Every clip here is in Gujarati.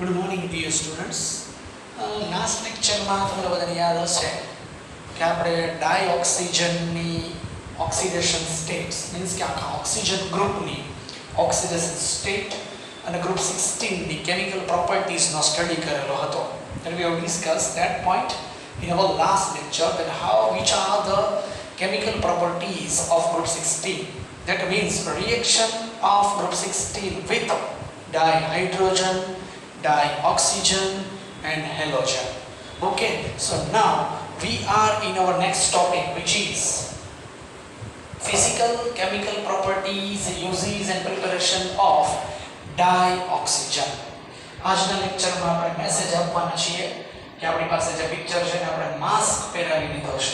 Good morning, dear students. Last લેક્ચરમાં તમને બધાને યાદ હશે કે આપણે ડાયઓક્સિજનની ઓક્સિડેશન સ્ટેટ્સ મીન્સ કે આખા ઓક્સિજન ગ્રુપની ઓક્સિડેશન સ્ટેટ અને ગ્રુપ 16ની કેમિકલ પ્રોપર્ટીઝનો સ્ટડી કરેલો હતો. And we have discussed that point in our last lecture, that which are the chemical properties of group 16. That means reaction of group 16 with dihydrogen, dioxygen and halogen. Okay, so now we are in our next topic, which is physical chemical properties, uses and preparation of dioxygen. આજના લેક્ચરમાં આપણે મેસેજ આપવાના છીએ કે આપણી પાસે જે પિક્ચર છે ને આપણે માસ્ક પહેરાવી લીધો છે.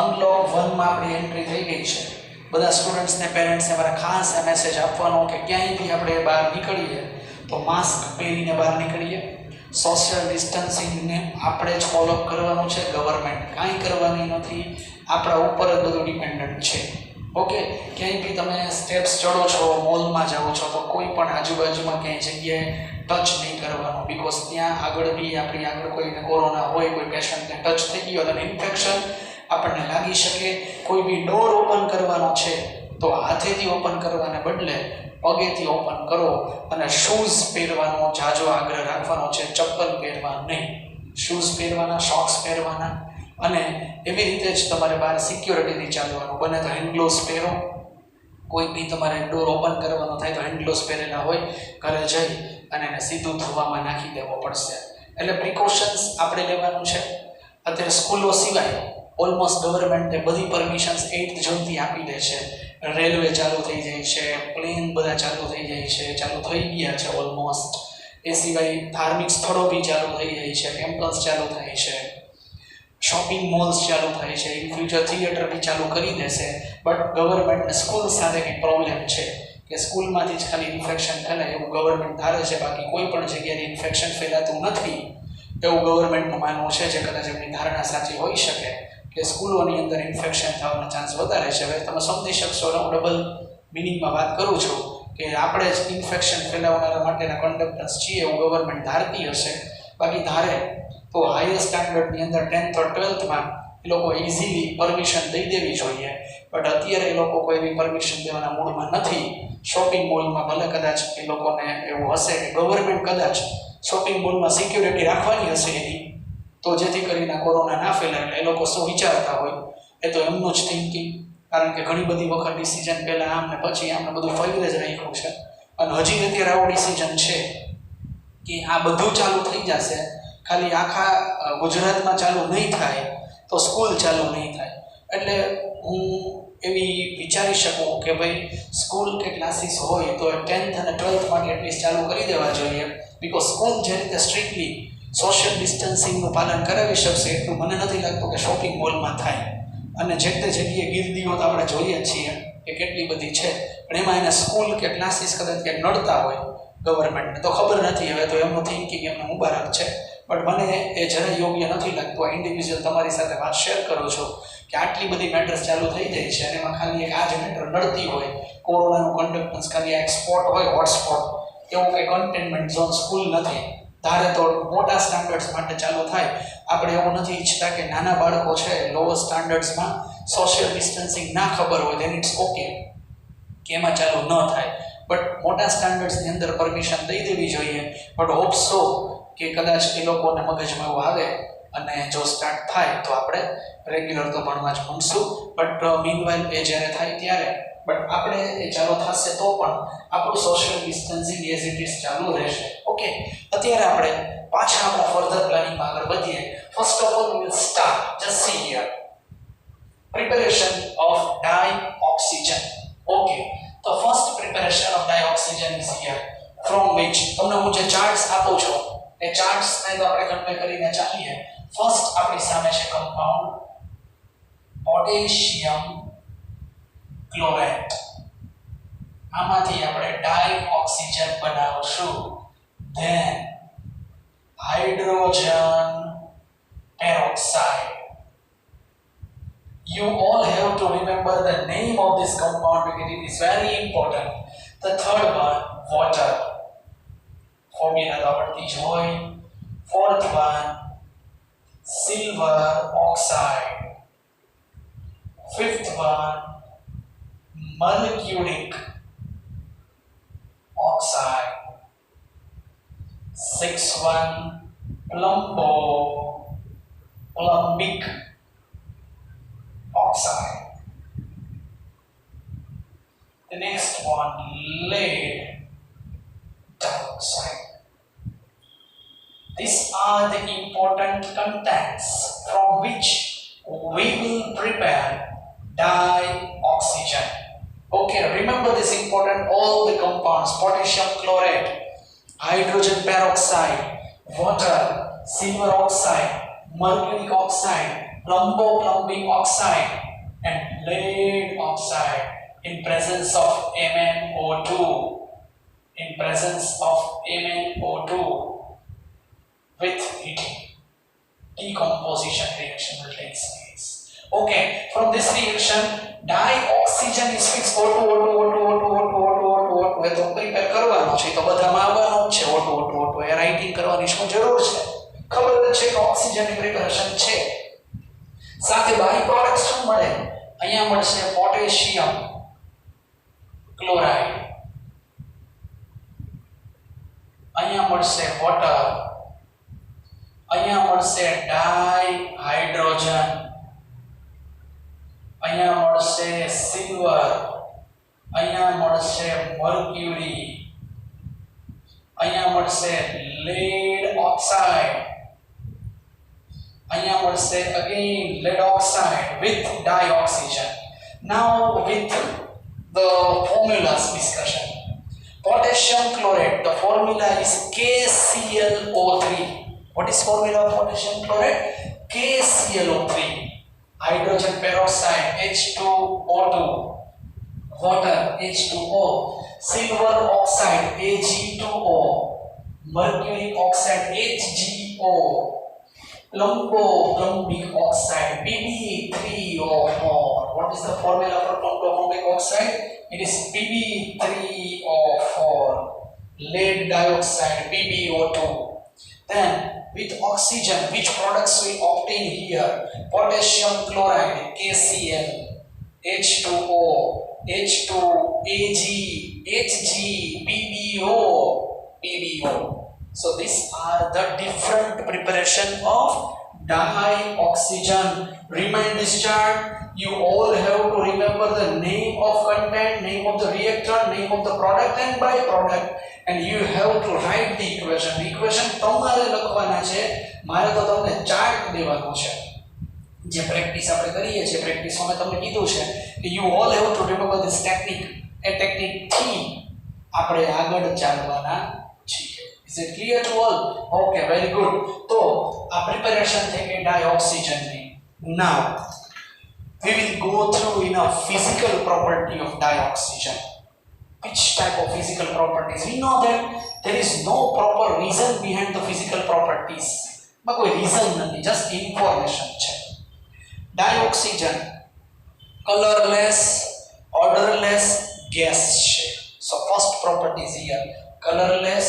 અનલોક 1 માં આપણી એન્ટ્રી થઈ ગઈ છે. બધા સ્ટુડન્ટ્સને પેરેન્ટ્સને મારા ખાસ આ મેસેજ આપવાનો કે ક્યાંય બી આપણે બહાર નીકળીએ તો માસ્ક પહેરીને બહાર નીકળીએ. સોશિયલ ડિસ્ટન્સિંગને આપણે જ ફોલો કરવાનું છે, ગવર્મેન્ટ કાંઈ કરવાની નથી, આપણા ઉપર જ બધું ડિપેન્ડન્ટ છે. ઓકે, ક્યાંય બી તમે સ્ટેપ્સ ચડો છો, મોલમાં જાઓ છો તો કોઈ પણ આજુબાજુમાં ક્યાંય જગ્યાએ ટચ નહીં કરવાનો, બીકોઝ ત્યાં આગળ બી આપણી આગળ કોઈને કોરોના હોય, કોઈ પેશન્ટને ટચ થઈ ગયો તો ઇન્ફેક્શન આપણને લાગી શકે. કોઈ બી ડોર ઓપન કરવાનો છે તો હાથેથી ઓપન કરવાને બદલે પગેથી ઓપન કરો અને શૂઝ પહેરવાનો જાજો આગ્રહ રાખવાનો છે, ચપ્પલ પહેરવા નહીં. શૂઝ પહેરવાના, સોક્સ પહેરવાના અને એવી રીતે જ તમારે બહાર સિક્યોરિટીથી ચાલવાનું. બને તો હેન્ડ ગ્લોવ્સ પહેરો. કોઈ બી તમારે ડોર ઓપન કરવાનો થાય તો હેન્ડ ગ્લોવ્સ પહેરેલા હોય, ઘરે જઈ અને એને સીધું ધોવામાં નાખી દેવો પડશે. એટલે પ્રિકોશન્સ આપણે લેવાનું છે. અત્યારે સ્કૂલો સિવાય ઓલમોસ્ટ ગવર્મેન્ટે બધી પરમિશન્સ 8th જૂનથી આપી દે છે. રેલવે ચાલુ થઈ જાય છે, પ્લેન બધા ચાલુ થઈ જાય છે, ચાલુ થઈ ગયા છે ઓલમોસ્ટ. એ સિવાય ધાર્મિક સ્થળો બી ચાલુ થઈ જાય છે, ટેમ્પલ્સ ચાલુ થાય છે, શોપિંગ મોલ્સ ચાલુ થાય છે, ઇન ફ્યુચર થિયેટર બી ચાલુ કરી દેશે. બટ ગવર્મેન્ટને સ્કૂલ સાથે કંઈ પ્રોબ્લેમ છે કે સ્કૂલમાંથી જ ખાલી ઇન્ફેક્શન ફેલાય એવું ગવર્મેન્ટ ધારે છે, બાકી કોઈ પણ જગ્યાએ ઇન્ફેક્શન ફેલાતું નથી એવું ગવર્મેન્ટનું માનવું છે. જે કદાચ એમની ધારણા સાચી હોઈ શકે કે સ્કૂલોની અંદર ઇન્ફેક્શન થવાના ચાન્સ વધારે છે. હવે તમે સમજી શકશો, હું ડબલ મિનિંગમાં વાત કરું છું કે આપણે જ ઇન્ફેક્શન ફેલાવનારા માટેના કંડક્ટર્સ છીએ એવું ગવર્મેન્ટ ધારતી હશે. બાકી ધારે તો હાયર સ્ટાન્ડર્ડની અંદર 10th or 12th માં એ લોકો ઇઝીલી પરમિશન દઈ દેવી જોઈએ. બટ અત્યારે એ લોકો કોઈ એવી પરમિશન દેવાના મૂડમાં નથી. શોપિંગ મોલમાં ભલે કદાચ એ લોકોને એવું હશે કે ગવર્મેન્ટ કદાચ શોપિંગ મોલમાં સિક્યોરિટી રાખવાની હશે એની, તો જેથી કરીને કોરોના ના ફેલાય. એટલે એ લોકો શું વિચારતા હોય એ તો એમનું જ થિંકિંગ, કારણ કે ઘણી બધી વખત ડિસિઝન પહેલાં આમ ને પછી આમને બધું ફરી જ રાખ્યું છે. અને હજી અત્યારે આવો ડિસિઝન છે કે આ બધું ચાલુ થઈ જશે, ખાલી આખા ગુજરાતમાં ચાલુ નહીં થાય તો સ્કૂલ ચાલુ નહીં થાય. એટલે હું એવી વિચારી શકું કે ભાઈ સ્કૂલ કે ક્લાસીસ હોય તો 10th અને 12th માટે એટલીસ્ટ ચાલુ કરી દેવા જોઈએ. બીકોઝ સ્કૂલ જે રીતે સ્ટ્રિક્ટલી સોશિયલ ડિસ્ટન્સિંગનું પાલન કરાવી શકશે એટલું મને નથી લાગતું કે શોપિંગ મોલમાં થાય. અને જે તે જગ્યાએ ગીર્દીઓ તો આપણે જોઈએ છીએ કે કેટલી બધી છે, પણ એમાં એને સ્કૂલ કે ક્લાસીસ કદાચ ક્યાંક નડતા હોય ગવર્મેન્ટને તો ખબર નથી. હવે તો એમનું થિંકિંગ એમને મુબારક છે, બટ મને એ જરાય યોગ્ય નથી લાગતું. આ ઇન્ડિવિજ્યુઅલ તમારી સાથે વાત શેર કરું છું કે આટલી બધી મેટર્સ ચાલુ થઈ જાય છે અને એમાં ખાલી એક આ જ મેટર નડતી હોય, કોરોનાનું કન્ડક્ટન્સ ખાલી આ એક સ્પોટ હોય, હોટસ્પોટ, એવું કંઈ કન્ટેનમેન્ટ ઝોન સ્કૂલ નથી. ધારે તો મોટા સ્ટાન્ડર્ડ્સ માટે ચાલુ થાય. આપણે એવું નથી ઈચ્છતા કે નાના બાળકો છે લોઅર સ્ટાન્ડર્ડ્સમાં સોશિયલ ડિસ્ટન્સિંગ ના ખબર હોય દેન ઇટ્સ ઓકે કે એમાં ચાલુ ન થાય. બટ મોટા સ્ટાન્ડર્ડ્સની અંદર પરમિશન દઈ દેવી જોઈએ. બટ હોપ સો કે કદાચ એ લોકોને મગજમાં એવું આવે અને જો સ્ટાર્ટ થાય તો આપણે રેગ્યુલર તો ભણવા જ ભણશું. બટ મીનવાઇલ એ જ્યારે થાય ત્યારે બટ આપણે એ ચાલુ થશે તો પણ આપણું social distancing as it is ચાલુ રહેશે. ઓકે, અત્યારે આપણે પાછા આપણા ફર્ધર પ્લાનિંગમાં આગળ વધીએ. First of all we will start, just C here, preparation of dioxygen. Okay, the first preparation of dioxygen is here, from which તમને હું જે ચાર્ટ્સ આપું છું એ ચાર્ટ્સને તો આપણે કન્વે કરીને ચાલીએ. ફર્સ્ટ આપણી સામે છે કમ્પાઉન્ડ પોટેશિયમ ક્લોરાઇડ. આમાંથી આપણે ડાઇઓક્સિજન બનાવશું. Then hydrogen peroxide. You all have to remember the name of this compound because it is very important. The third one, water. formula તો આવડતી જ હોય. Fourth one, silver oxide. Fifth one, mercuric oxide. Sixth one, plumbic oxide. The next one, lead dioxide. These are the important contents from which we will prepare dioxygen. Okay, remember this important, all the compounds: potassium chlorate, hydrogen peroxide, water, silver oxide, mercuric oxide, plumbic oxide, and lead oxide in presence of MnO2. In presence of MnO2 with heating, decomposition reaction will take place. Okay, from this reaction, dioxygen is fixed. O2 એ તો પ્રિપેર કરવાનો છે, તો બધામાં આવવાનો જ છે. O2 એ રાઇટિંગ કરવાની શું જરૂર છે? ખબર જ છે કે ઓક્સિજનની પ્રિપેરેશન છે. સાથે બાય પ્રોડક્ટ શું મળે? અહીંયા મળશે પોટેશિયમ ક્લોરાઇડ, અહીંયા મળશે વોટર, અહીંયા મળશે ડાયહાઇડ્રોજન, અહીંયા મળશે સિલ્વર, અહીંયા મળશે મર્ક્યુરી, અહીંયા મળશે lead oxide, અહીંયા મળશે again lead oxide with dioxygen. Now with the formulas discussion. Potassium chlorate, the formula is KClO3. What is formula of potassium chlorate? KClO3. Hydrogen peroxide H2O2, water H2O, silver oxide Ag2O, mercury oxide HgO, plumbic oxide Pb3O4. What is the formula for plumbic oxide? It is Pb3O4. Lead dioxide PbO2. Then with oxygen, which products we obtain here? Potassium chloride KCl, H2O, H2, Ag, Hg, PbO. So these are the different preparation of dioxygen. Remind this chart. You all have to remember the name of content, name of the reactor, name of the product and byproduct, and you have to write the equation. Equation તમારે લખવાના છે, મારે તો તમને ચાર્ટ દેવાનો છે. જે પ્રેક્ટિસ આપણે કરીએ છીએ, પ્રેક્ટિસમાં મેં તમને કીધું છે કે you all have to remember this technique. એ ટેકનિકથી આપણે આગળ ચાલવાના છીએ. Is it clear to all? Okay, very good. તો આ પ્રિપેરેશન થઈ ગઈ ડાયોક્સિજનની. Now we will go through in a physical property of dioxygen. Which type of physical properties? We know that there is no proper reason behind the physical properties. But કોઈ reason નથી, just information છે. Dioxygen colorless, odorless gas છે. So first property is here, colorless,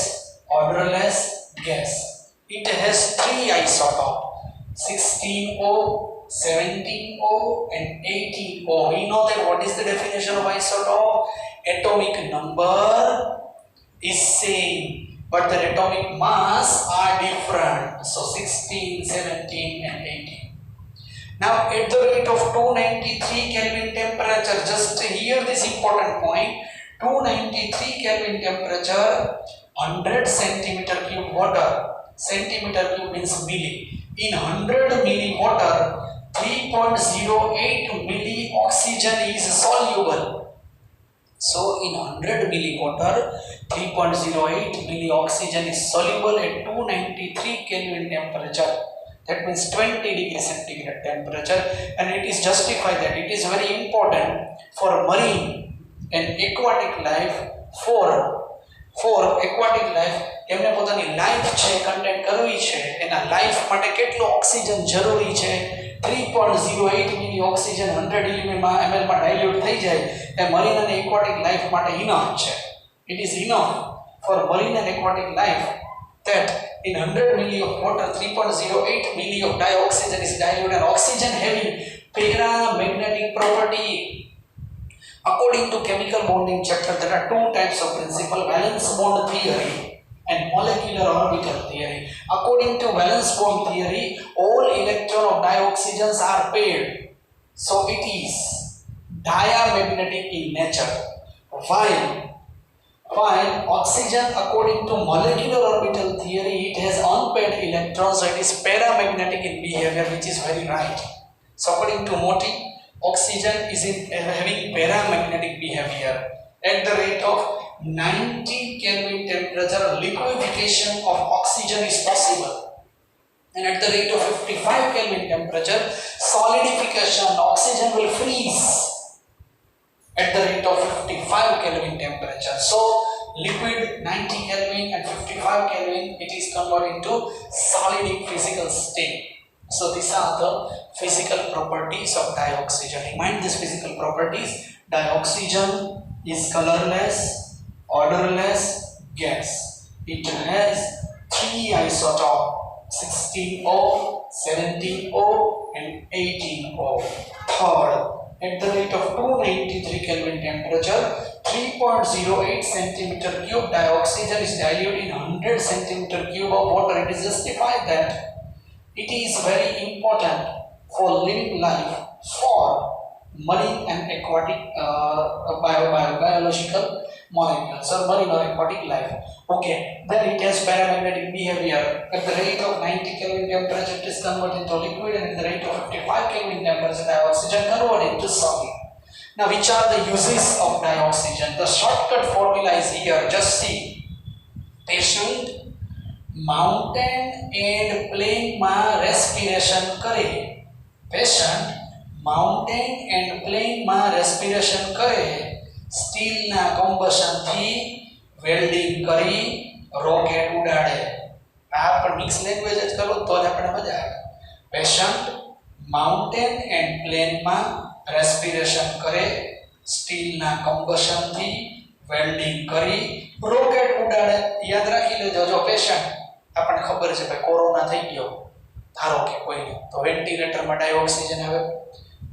odorless gas. It has 3 isotopes, 16O, 17O and 18O. We know that what is the definition of isotope? Atomic number is same, but the atomic mass are different. So 16, 17 and 18. Now at the rate of 293 Kelvin temperature, just hear this important point, 293 Kelvin temperature, 100 centimeter cube water, centimeter cube means milli, in 100 milli water, 3.08 milli oxygen is soluble. So in 100 milli water, 3.08 milli oxygen is soluble at 293 Kelvin temperature. That means 20 degree centigrade temperature, and it is justified that it is very important for marine and aquatic life. For aquatic life, એમને પોતાની લાઈફ છે કન્ટેન્ટ કરવી છે, એના લાઈફ માટે કેટલો ઓક્સિજન જરૂરી છે? 3.08 મિલી ઓક્સિજન 100 ml માં ડાયલ્યુટ થઈ જાય એ મરીન અને એક્વાટિક લાઈફ માટે ઇનફ છે. It is enough for marine and aquatic life that in 100 milli of water 3.08 milli of dioxygen is diluted and oxygen having paramagnetic property. According to chemical bonding chapter, there are two types of principle: valence bond theory and molecular orbital theory. According to valence bond theory, all electrons of dioxygens are paired, so it is diamagnetic in nature. While oxygen, according to molecular orbital theory, it has unpaired electrons, so it is paramagnetic in behavior, which is very right. So according to Moti, oxygen is having paramagnetic behavior. At the rate of 90 Kelvin temperature, liquefaction of oxygen is possible. And at the rate of 55 Kelvin temperature, solidification, oxygen will freeze. At the rate of 55 Kelvin temperature. So liquid 90 Kelvin and 55 Kelvin, it is converted into solid physical state. So these are the physical properties of dioxygen. Remind these physical properties. Dioxygen is colorless, odorless gas. It has three isotopes: 16O, 17O and 18O. Third, at the rate of 293 Kelvin temperature, 3.08 centimeter cube dioxygen is diluted in 100 centimeter cube of water. It is justified that it is very important for living life for marine and aquatic biological molecules or marine or aquatic life. Okay, then it has paramagnetic behavior. At the rate of 90 Kelvin temperature, it is converted into liquid, and at the rate of 55 Kelvin temperature, dioxygen converted into solid. Now, which are the uses of dioxygen? The shortcut formula is here. Just see. Patient mountain and plain ma respiration करे. Patient mountain and plain ma respiration करे. स्टील ना कम्बशन थी वेल्डिंग करी रॉकेट उड़ाड़े. आप पर मिक्स लैंग्वेज ज करो तो ज आपने मजा आवे. पेशेंट माउंटेन एंड प्लेन में रेस्पिरेशन करे, स्टील ना कम्बशन थी वेल्डिंग करी रॉकेट उड़ाड़े. याद राखी लेजो. जो पेशेंट आपने खबर है भाई कोरोना થઈ ગયો धारो के कोઈને तो वेंटिलेटर में डाइऑक्सिजन આવે.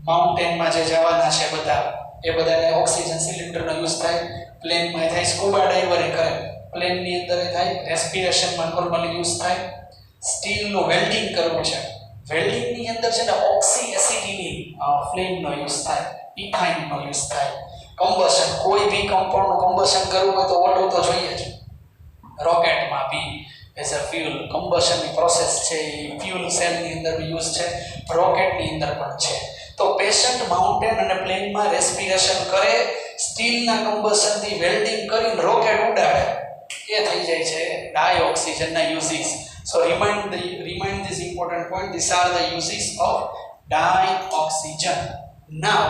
माउंटेन में जे जवाना छे બધા એ બધાને ઓક્સિજન સિલિન્ડરનો યુઝ થાય. પ્લેનમાં થાય સ્કુબા ડાઇવરે કરે, પ્લેનની અંદર થાય રેસ્પિરેશનમાં નોર્મલી યુઝ થાય. સ્ટીલનું વેલ્ડિંગ કરવું છે, વેલ્ડિંગની અંદર છે ને ઓક્સી એસિડની ફ્લેમનો યુઝ થાય, ઇથાઇનનો યુઝ થાય. કમ્બશન, કોઈ બી કમ્પાઉન્ડનું કમ્બશન કરવું હોય તો ઓટો તો જોઈએ જ. રોકેટમાં બી એઝ અ ફ્યુલ કમ્બશનની પ્રોસેસ છે, ફ્યુલ સેલની અંદર બી યુઝ છે, રોકેટની અંદર પણ છે. तो पेशेंट माउंटेन અને પ્લેન માં રેસ્પિરેશન કરે, સ્ટીલ ના કમ્બશન થી વેલ્ડિંગ કરીને રોકેટ ઉડાડે, એ થઈ જાય છે ડાયોક્સિજન ના uses. So remind this important point. These are the uses of dioxygen. Now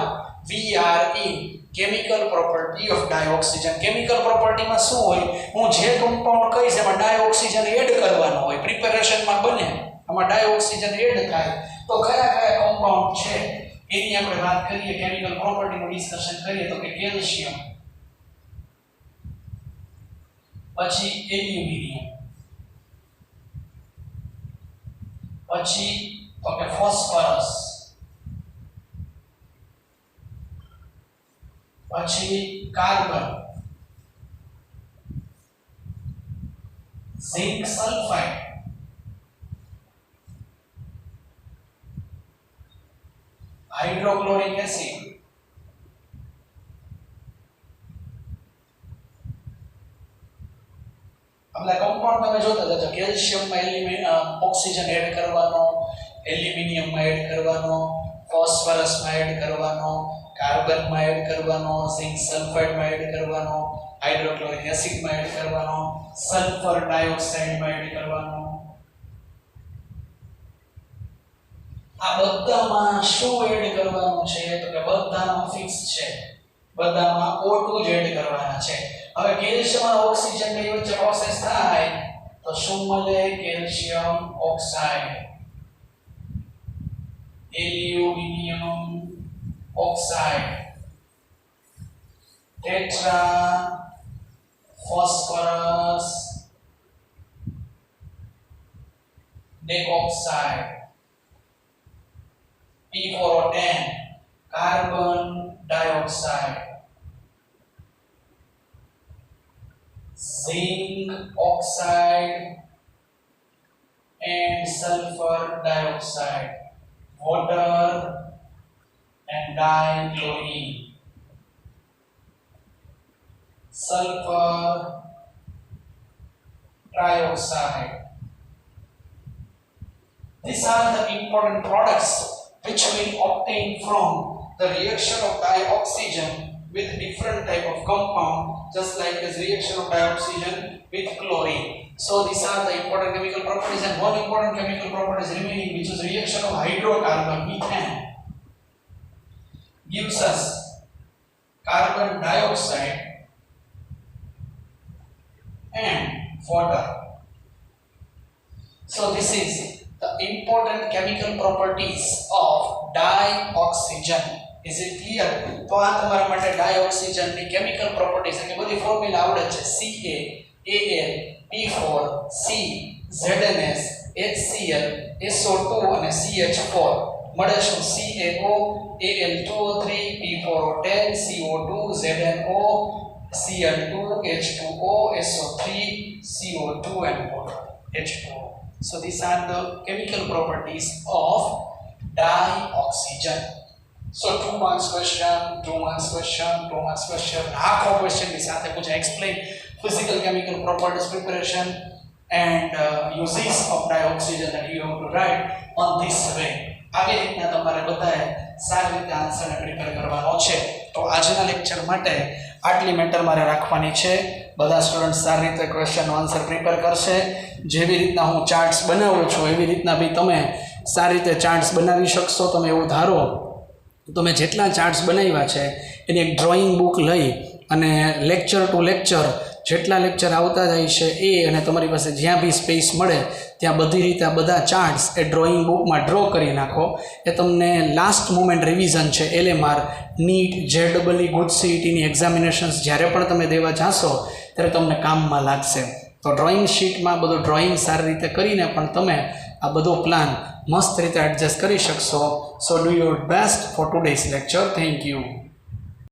we are in chemical property of dioxygen. chemical property માં શું હોય? હું જે કમ્પાઉન્ડ કહીશ એમાં ડાયોક્સિજન એડ કરવાનો હોય. પ્રિપેરેશન માં બને આમાં ડાયોક્સિજન એડ થાય તો કયા કયા કમ્પાઉન્ડ છે એની આપણે વાત કરીએ. કેમિકલ પ્રોપર્ટીનું ડિસ્કશન કરીએ તો કે કેલ્શિયમ, પછી એલ્યુમિનિયમ, પછી તો કે ફોસ્ફરસ, પછી carbon, zinc sulphide, hydrochloric acid, अपना कंपाउंड में जोता जाता कैल्शियम में ऑक्सीजन ऐड करवानो, एल्युमिनियम में ऐड करवानो, फॉस्फरस में ऐड करवानो, कार्बन में ऐड करवानो, जिंक सल्फाइड में ऐड करवानो, हाइड्रोक्लोरिक एसिड में ऐड करवानो, सल्फर डाइऑक्साइड में ऐड करवानो. આ બધામાં શું એડ કરવાનું છે તો કે બધામાં ફિક્સ છે, બધામાં O2 જ એડ કરવાના છે. હવે કેલ્શિયમ અને ઓક્સિજનની વચ્ચે પ્રોસેસ થાય તો શું મળે? Calcium oxide, aluminium oxide, tetra phosphorus dioxide. P4O10, carbon dioxide. Zinc oxide and sulfur dioxide. Water and dichlorine. Sulfur trioxide. These are the important products which we obtain from the reaction of dioxygen with different type of compound, just like this reaction of dioxygen with chlorine. So these are the important chemical properties, and one important chemical property is remaining, which is reaction of hydrocarbon methane gives us carbon dioxide and water. So this is the important chemical properties of dioxygen. Is it clear? તો આ તમારા માટે dioxygen ની chemical properties એટલે બધી ફોર્મ્યુલા આવડે છે. CaAl P4 C ZNS HCl SO2 અને CH4 મળે શું? CaO Al2O3 P4O10 CO2 ZNO Cl2 H2O SO3 CO2 and water H2O. So these are the chemical properties of dioxygen. So 2 marks question, 2 marks question, 2 marks question. આખો question ની સાથે પૂછે explain physical chemical properties preparation and uses of dioxygen that you have to write on this way. આવી રીતના તમારે બધાએ સારી રીતે આન્સરને પ્રિપેર કરવાનો છે. તો આજના લેક્ચર માટે આટલી મેટર મારે રાખવાની છે. બધા સ્ટુડન્ટ સારી રીતે ક્વેશ્ચનનો આન્સર પ્રિપેર કરશે. જેવી રીતના હું ચાર્ટ્સ બનાવું છું એવી રીતના બી તમે સારી રીતે ચાર્ટ્સ બનાવી શકશો. તમે એવું ધારો તમે જેટલા ચાર્ટ્સ બનાવ્યા છે એની એક ડ્રોઈંગ બુક લઈ અને લેક્ચર ટુ લેક્ચર જેટલા લેક્ચર આવતા જાય છે એ અને તમારી પાસે જ્યાં બી સ્પેસ મળે ત્યાં બધી રીતે આ બધા ચાર્ટ્સ એ ડ્રોઈંગ બુકમાં ડ્રો કરી નાખો. એ તમને લાસ્ટ મોમેન્ટ રિવિઝન છે LMR નીટ JEE ગુડ CETની એક્ઝામિનેશન્સ જ્યારે પણ તમે દેવા જાશો ત્યારે તમને કામમાં લાગશે. તો ડ્રોઈંગ શીટમાં બધું ડ્રોઈંગ સારી રીતે કરીને પણ તમે આ બધો પ્લાન મસ્ત રીતે એડજસ્ટ કરી શકશો. સો do your best for today's lecture. Thank you.